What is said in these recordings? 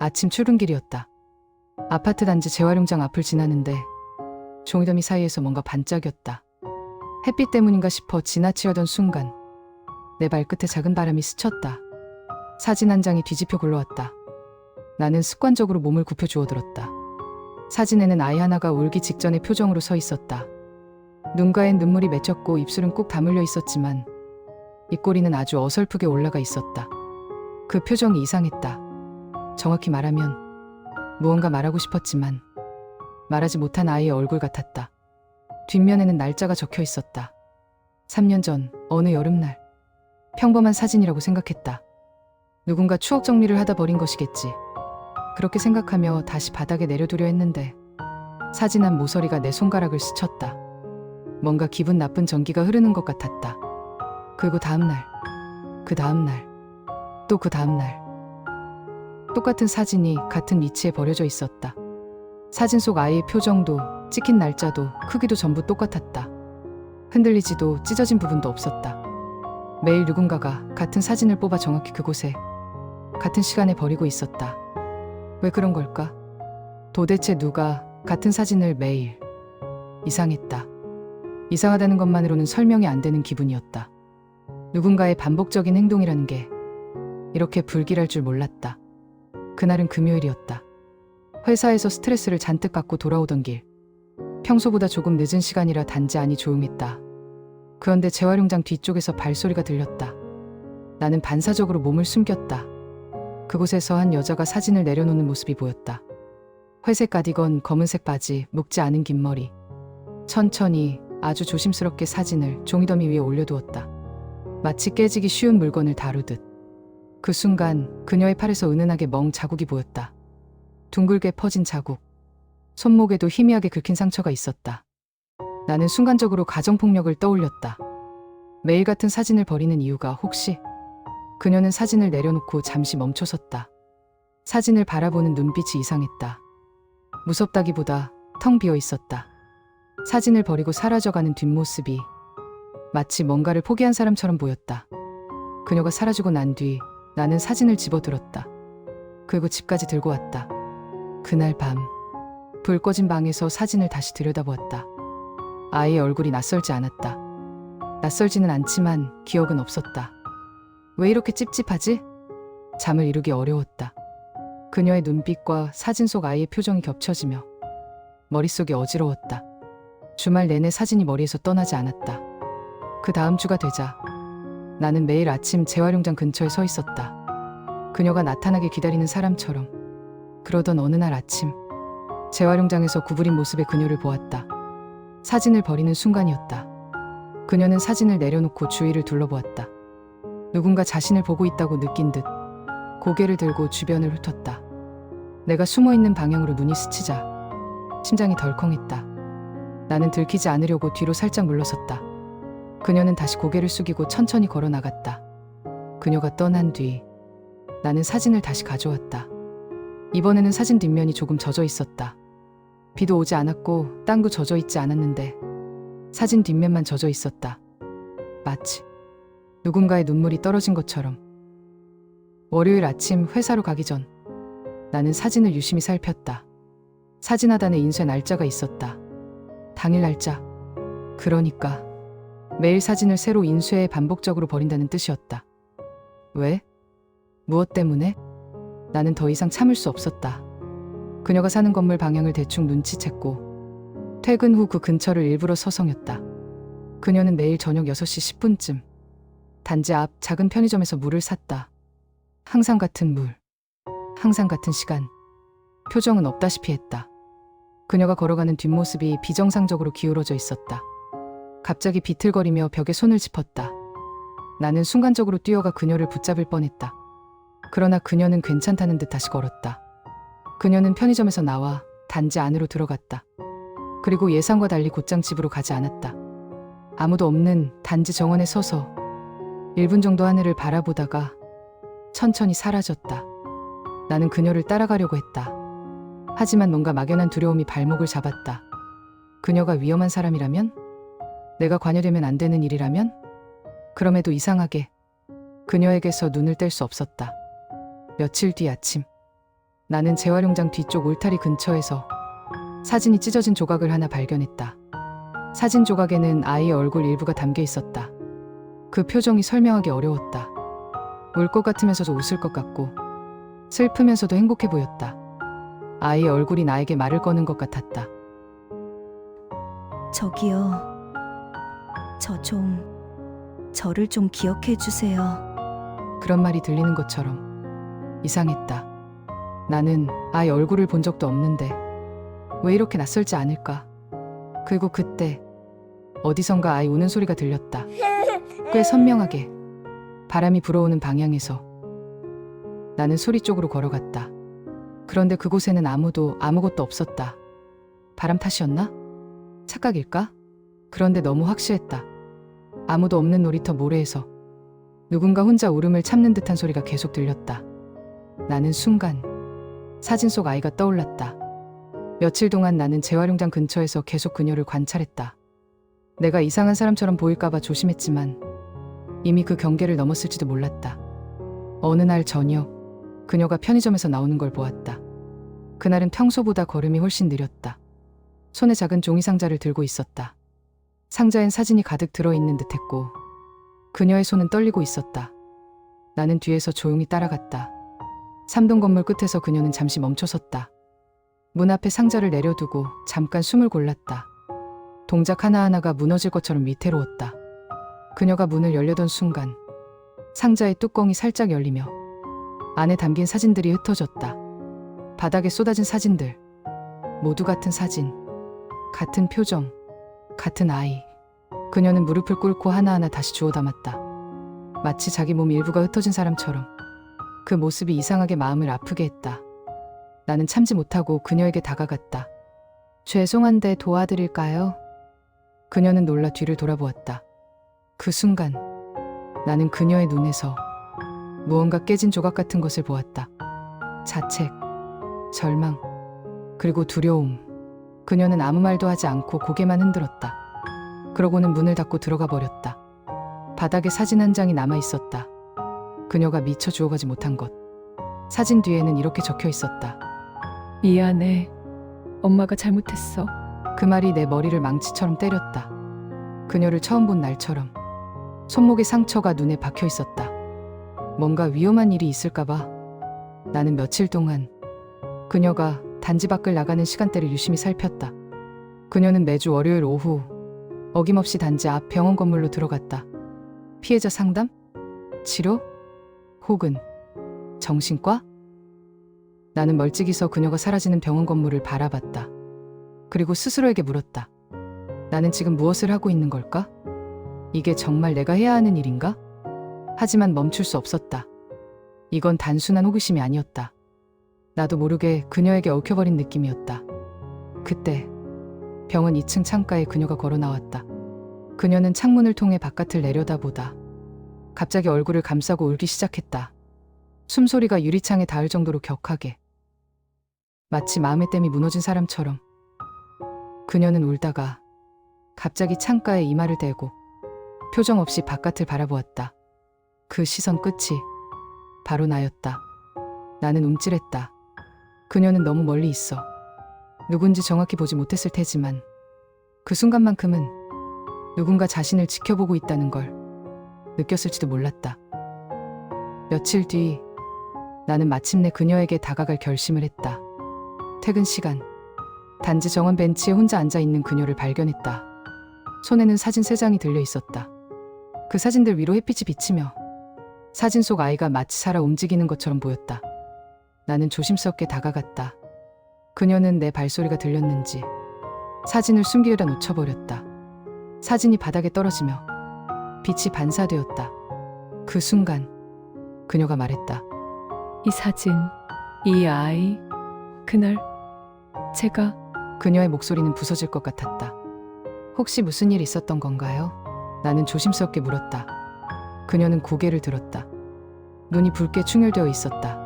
아침 출근길이었다. 아파트 단지 재활용장 앞을 지나는데 종이더미 사이에서 뭔가 반짝였다. 햇빛 때문인가 싶어 지나치려던 순간 내 발끝에 작은 바람이 스쳤다. 사진 한 장이 뒤집혀 굴러왔다. 나는 습관적으로 몸을 굽혀 주워들었다. 사진에는 아이 하나가 울기 직전의 표정으로 서 있었다. 눈가엔 눈물이 맺혔고 입술은 꾹 다물려 있었지만 입꼬리는 아주 어설프게 올라가 있었다. 그 표정이 이상했다. 정확히 말하면 무언가 말하고 싶었지만 말하지 못한 아이의 얼굴 같았다. 뒷면에는 날짜가 적혀 있었다. 3년 전 어느 여름날. 평범한 사진이라고 생각했다. 누군가 추억 정리를 하다 버린 것이겠지. 그렇게 생각하며 다시 바닥에 내려두려 했는데 사진 한 모서리가 내 손가락을 스쳤다. 뭔가 기분 나쁜 전기가 흐르는 것 같았다. 그리고 다음날, 그 다음날, 또 그 다음날 똑같은 사진이 같은 위치에 버려져 있었다. 사진 속 아이의 표정도 찍힌 날짜도 크기도 전부 똑같았다. 흔들리지도 찢어진 부분도 없었다. 매일 누군가가 같은 사진을 뽑아 정확히 그곳에 같은 시간에 버리고 있었다. 왜 그런 걸까? 도대체 누가 같은 사진을 매일? 이상했다. 이상하다는 것만으로는 설명이 안 되는 기분이었다. 누군가의 반복적인 행동이라는 게 이렇게 불길할 줄 몰랐다. 그날은 금요일이었다. 회사에서 스트레스를 잔뜩 갖고 돌아오던 길. 평소보다 조금 늦은 시간이라 단지 안이 조용했다. 그런데 재활용장 뒤쪽에서 발소리가 들렸다. 나는 반사적으로 몸을 숨겼다. 그곳에서 한 여자가 사진을 내려놓는 모습이 보였다. 회색 가디건, 검은색 바지, 묶지 않은 긴 머리. 천천히 아주 조심스럽게 사진을 종이더미 위에 올려두었다. 마치 깨지기 쉬운 물건을 다루듯. 그 순간 그녀의 팔에서 은은하게 멍 자국이 보였다. 둥글게 퍼진 자국. 손목에도 희미하게 긁힌 상처가 있었다. 나는 순간적으로 가정폭력을 떠올렸다. 매일 같은 사진을 버리는 이유가 혹시? 그녀는 사진을 내려놓고 잠시 멈춰섰다. 사진을 바라보는 눈빛이 이상했다. 무섭다기보다 텅 비어 있었다. 사진을 버리고 사라져가는 뒷모습이 마치 뭔가를 포기한 사람처럼 보였다. 그녀가 사라지고 난 뒤 나는 사진을 집어들었다. 그리고 집까지 들고 왔다. 그날 밤 불 꺼진 방에서 사진을 다시 들여다보았다. 아이의 얼굴이 낯설지 않았다. 낯설지는 않지만 기억은 없었다. 왜 이렇게 찝찝하지? 잠을 이루기 어려웠다. 그녀의 눈빛과 사진 속 아이의 표정이 겹쳐지며 머릿속이 어지러웠다. 주말 내내 사진이 머리에서 떠나지 않았다. 그 다음 주가 되자 나는 매일 아침 재활용장 근처에 서 있었다. 그녀가 나타나길 기다리는 사람처럼. 그러던 어느 날 아침 재활용장에서 구부린 모습의 그녀를 보았다. 사진을 버리는 순간이었다. 그녀는 사진을 내려놓고 주위를 둘러보았다. 누군가 자신을 보고 있다고 느낀 듯 고개를 들고 주변을 훑었다. 내가 숨어있는 방향으로 눈이 스치자 심장이 덜컹했다. 나는 들키지 않으려고 뒤로 살짝 물러섰다. 그녀는 다시 고개를 숙이고 천천히 걸어 나갔다. 그녀가 떠난 뒤 나는 사진을 다시 가져왔다. 이번에는 사진 뒷면이 조금 젖어 있었다. 비도 오지 않았고 땅도 젖어 있지 않았는데 사진 뒷면만 젖어 있었다. 마치 누군가의 눈물이 떨어진 것처럼. 월요일 아침 회사로 가기 전 나는 사진을 유심히 살폈다. 사진 하단에 인쇄 날짜가 있었다. 당일 날짜. 그러니까 매일 사진을 새로 인쇄해 반복적으로 버린다는 뜻이었다. 왜? 무엇 때문에? 나는 더 이상 참을 수 없었다. 그녀가 사는 건물 방향을 대충 눈치챘고 퇴근 후 그 근처를 일부러 서성였다. 그녀는 매일 저녁 6시 10분쯤 단지 앞 작은 편의점에서 물을 샀다. 항상 같은 물, 항상 같은 시간. 표정은 없다시피 했다. 그녀가 걸어가는 뒷모습이 비정상적으로 기울어져 있었다. 갑자기 비틀거리며 벽에 손을 짚었다. 나는 순간적으로 뛰어가 그녀를 붙잡을 뻔했다. 그러나 그녀는 괜찮다는 듯 다시 걸었다. 그녀는 편의점에서 나와 단지 안으로 들어갔다. 그리고 예상과 달리 곧장 집으로 가지 않았다. 아무도 없는 단지 정원에 서서 1분 정도 하늘을 바라보다가 천천히 사라졌다. 나는 그녀를 따라가려고 했다. 하지만 뭔가 막연한 두려움이 발목을 잡았다. 그녀가 위험한 사람이라면? 내가 관여되면 안 되는 일이라면? 그럼에도 이상하게 그녀에게서 눈을 뗄 수 없었다. 며칠 뒤 아침 나는 재활용장 뒤쪽 울타리 근처에서 사진이 찢어진 조각을 하나 발견했다. 사진 조각에는 아이의 얼굴 일부가 담겨 있었다. 그 표정이 설명하기 어려웠다. 울 것 같으면서도 웃을 것 같고 슬프면서도 행복해 보였다. 아이의 얼굴이 나에게 말을 거는 것 같았다. 저기요. 저를 좀 기억해 주세요. 그런 말이 들리는 것처럼 이상했다. 나는 아이 얼굴을 본 적도 없는데 왜 이렇게 낯설지 않을까? 그리고 그때 어디선가 아이 우는 소리가 들렸다. 꽤 선명하게 바람이 불어오는 방향에서. 나는 소리 쪽으로 걸어갔다. 그런데 그곳에는 아무것도 없었다. 바람 탓이었나? 착각일까? 그런데 너무 확실했다. 아무도 없는 놀이터 모래에서 누군가 혼자 울음을 참는 듯한 소리가 계속 들렸다. 나는 순간 사진 속 아이가 떠올랐다. 며칠 동안 나는 재활용장 근처에서 계속 그녀를 관찰했다. 내가 이상한 사람처럼 보일까봐 조심했지만 이미 그 경계를 넘었을지도 몰랐다. 어느 날 저녁 그녀가 편의점에서 나오는 걸 보았다. 그날은 평소보다 걸음이 훨씬 느렸다. 손에 작은 종이 상자를 들고 있었다. 상자엔 사진이 가득 들어있는 듯했고 그녀의 손은 떨리고 있었다. 나는 뒤에서 조용히 따라갔다. 3동 건물 끝에서 그녀는 잠시 멈춰섰다. 문 앞에 상자를 내려두고 잠깐 숨을 골랐다. 동작 하나하나가 무너질 것처럼 위태로웠다. 그녀가 문을 열려던 순간 상자의 뚜껑이 살짝 열리며 안에 담긴 사진들이 흩어졌다. 바닥에 쏟아진 사진들, 모두 같은 사진, 같은 표정, 같은 아이. 그녀는 무릎을 꿇고 하나하나 다시 주워 담았다. 마치 자기 몸 일부가 흩어진 사람처럼. 그 모습이 이상하게 마음을 아프게 했다. 나는 참지 못하고 그녀에게 다가갔다. 죄송한데 도와드릴까요? 그녀는 놀라 뒤를 돌아보았다. 그 순간 나는 그녀의 눈에서 무언가 깨진 조각 같은 것을 보았다. 자책, 절망, 그리고 두려움. 그녀는 아무 말도 하지 않고 고개만 흔들었다. 그러고는 문을 닫고 들어가 버렸다. 바닥에 사진 한 장이 남아 있었다. 그녀가 미처 주워가지 못한 것. 사진 뒤에는 이렇게 적혀 있었다. 미안해. 엄마가 잘못했어. 그 말이 내 머리를 망치처럼 때렸다. 그녀를 처음 본 날처럼 손목에 상처가 눈에 박혀 있었다. 뭔가 위험한 일이 있을까봐 나는 며칠 동안 그녀가 단지 밖을 나가는 시간대를 유심히 살폈다. 그녀는 매주 월요일 오후 어김없이 단지 앞 병원 건물로 들어갔다. 피해자 상담? 치료? 혹은 정신과? 나는 멀찍이 서 그녀가 사라지는 병원 건물을 바라봤다. 그리고 스스로에게 물었다. 나는 지금 무엇을 하고 있는 걸까? 이게 정말 내가 해야 하는 일인가? 하지만 멈출 수 없었다. 이건 단순한 호기심이 아니었다. 나도 모르게 그녀에게 얽혀버린 느낌이었다. 그때 병원 2층 창가에 그녀가 걸어 나왔다. 그녀는 창문을 통해 바깥을 내려다보다 갑자기 얼굴을 감싸고 울기 시작했다. 숨소리가 유리창에 닿을 정도로 격하게. 마치 마음의 댐이 무너진 사람처럼. 그녀는 울다가 갑자기 창가에 이마를 대고 표정 없이 바깥을 바라보았다. 그 시선 끝이 바로 나였다. 나는 움찔했다. 그녀는 너무 멀리 있어. 누군지 정확히 보지 못했을 테지만 그 순간만큼은 누군가 자신을 지켜보고 있다는 걸 느꼈을지도 몰랐다. 며칠 뒤 나는 마침내 그녀에게 다가갈 결심을 했다. 퇴근 시간, 단지 정원 벤치에 혼자 앉아있는 그녀를 발견했다. 손에는 사진 3장이 들려 있었다. 그 사진들 위로 햇빛이 비치며 사진 속 아이가 마치 살아 움직이는 것처럼 보였다. 나는 조심스럽게 다가갔다. 그녀는 내 발소리가 들렸는지 사진을 숨기려다 놓쳐버렸다. 사진이 바닥에 떨어지며 빛이 반사되었다. 그 순간 그녀가 말했다. 이 사진, 이 아이, 그날 제가 그녀의 목소리는 부서질 것 같았다. 혹시 무슨 일 있었던 건가요? 나는 조심스럽게 물었다. 그녀는 고개를 들었다. 눈이 붉게 충혈되어 있었다.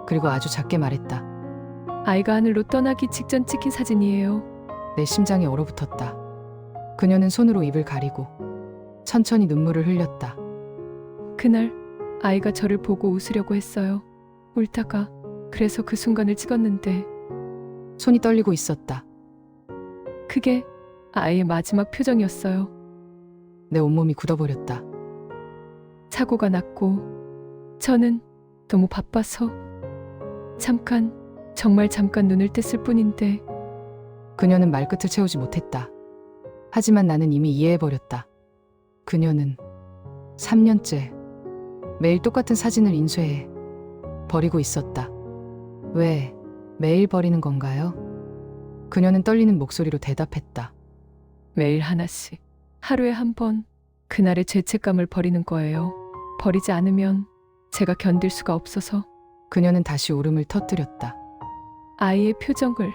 그리고 아주 작게 말했다. 아이가 하늘로 떠나기 직전 찍힌 사진이에요. 내 심장이 얼어붙었다. 그녀는 손으로 입을 가리고 천천히 눈물을 흘렸다. 그날 아이가 저를 보고 웃으려고 했어요. 울다가 그래서 그 순간을 찍었는데 손이 떨리고 있었다. 그게 아이의 마지막 표정이었어요. 내 온몸이 굳어버렸다. 사고가 났고 저는 너무 바빠서 잠깐, 정말 잠깐 눈을 뗐을 뿐인데 그녀는 말끝을 채우지 못했다. 하지만 나는 이미 이해해버렸다. 그녀는 3년째 매일 똑같은 사진을 인쇄해 버리고 있었다. 왜 매일 버리는 건가요? 그녀는 떨리는 목소리로 대답했다. 매일 하나씩, 하루에 한 번 그날의 죄책감을 버리는 거예요. 버리지 않으면 제가 견딜 수가 없어서. 그녀는 다시 울음을 터뜨렸다. 아이의 표정을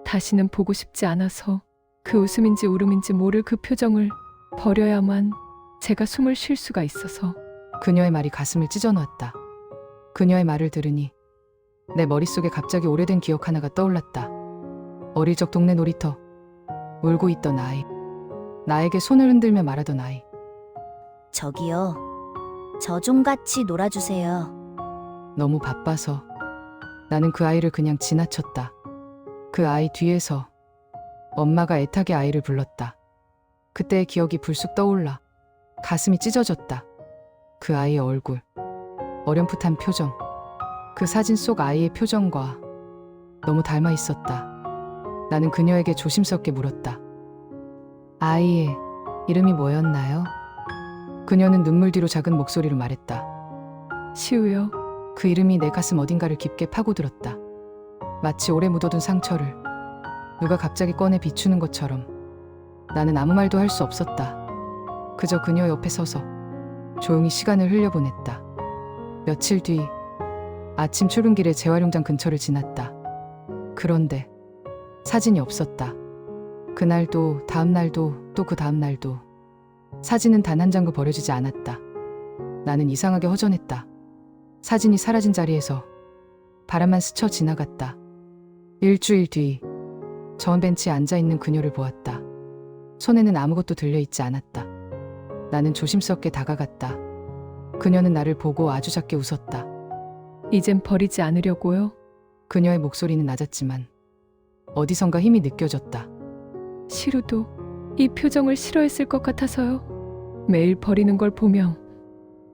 다시는 보고 싶지 않아서 그 웃음인지 울음인지 모를 그 표정을 버려야만 제가 숨을 쉴 수가 있어서. 그녀의 말이 가슴을 찢어놓았다. 그녀의 말을 들으니 내 머릿속에 갑자기 오래된 기억 하나가 떠올랐다. 어릴 적 동네 놀이터, 울고 있던 아이, 나에게 손을 흔들며 말하던 아이. 저기요. 저 좀 같이 놀아주세요. 너무 바빠서 나는 그 아이를 그냥 지나쳤다. 그 아이 뒤에서 엄마가 애타게 아이를 불렀다. 그때의 기억이 불쑥 떠올라 가슴이 찢어졌다. 그 아이의 얼굴, 어렴풋한 표정, 그 사진 속 아이의 표정과 너무 닮아 있었다. 나는 그녀에게 조심스럽게 물었다. 아이의 이름이 뭐였나요? 그녀는 눈물 뒤로 작은 목소리로 말했다. 시우요. 그 이름이 내 가슴 어딘가를 깊게 파고들었다. 마치 오래 묻어둔 상처를 누가 갑자기 꺼내 비추는 것처럼. 나는 아무 말도 할 수 없었다. 그저 그녀 옆에 서서 조용히 시간을 흘려보냈다. 며칠 뒤 아침 출근길에 재활용장 근처를 지났다. 그런데 사진이 없었다. 그날도 다음 날도 또 그 다음 날도 사진은 단 한 장도 버려지지 않았다. 나는 이상하게 허전했다. 사진이 사라진 자리에서 바람만 스쳐 지나갔다. 일주일 뒤 전 벤치에 앉아있는 그녀를 보았다. 손에는 아무것도 들려있지 않았다. 나는 조심스럽게 다가갔다. 그녀는 나를 보고 아주 작게 웃었다. 이젠 버리지 않으려고요. 그녀의 목소리는 낮았지만 어디선가 힘이 느껴졌다. 시루도 이 표정을 싫어했을 것 같아서요. 매일 버리는 걸 보면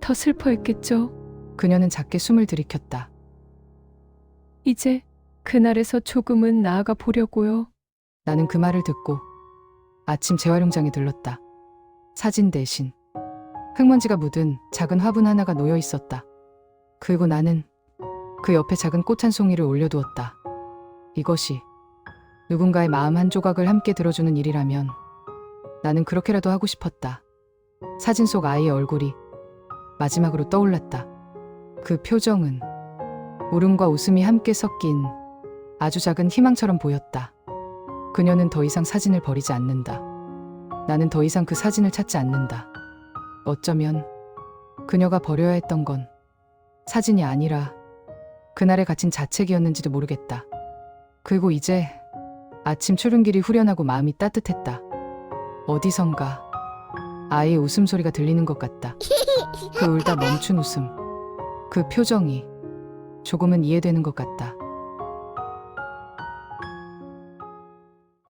더 슬퍼했겠죠. 그녀는 작게 숨을 들이켰다. 이제 그날에서 조금은 나아가 보려고요. 나는 그 말을 듣고 아침 재활용장에 들렀다. 사진 대신 흙먼지가 묻은 작은 화분 하나가 놓여 있었다. 그리고 나는 그 옆에 작은 꽃 한 송이를 올려두었다. 이것이 누군가의 마음 한 조각을 함께 들어주는 일이라면 나는 그렇게라도 하고 싶었다. 사진 속 아이의 얼굴이 마지막으로 떠올랐다. 그 표정은 울음과 웃음이 함께 섞인 아주 작은 희망처럼 보였다. 그녀는 더 이상 사진을 버리지 않는다. 나는 더 이상 그 사진을 찾지 않는다. 어쩌면 그녀가 버려야 했던 건 사진이 아니라 그날의 갇힌 자책이었는지도 모르겠다. 그리고 이제 아침 출근길이 후련하고 마음이 따뜻했다. 어디선가 아이의 웃음소리가 들리는 것 같다. 그 울다 멈춘 웃음, 그 표정이 조금은 이해되는 것 같다.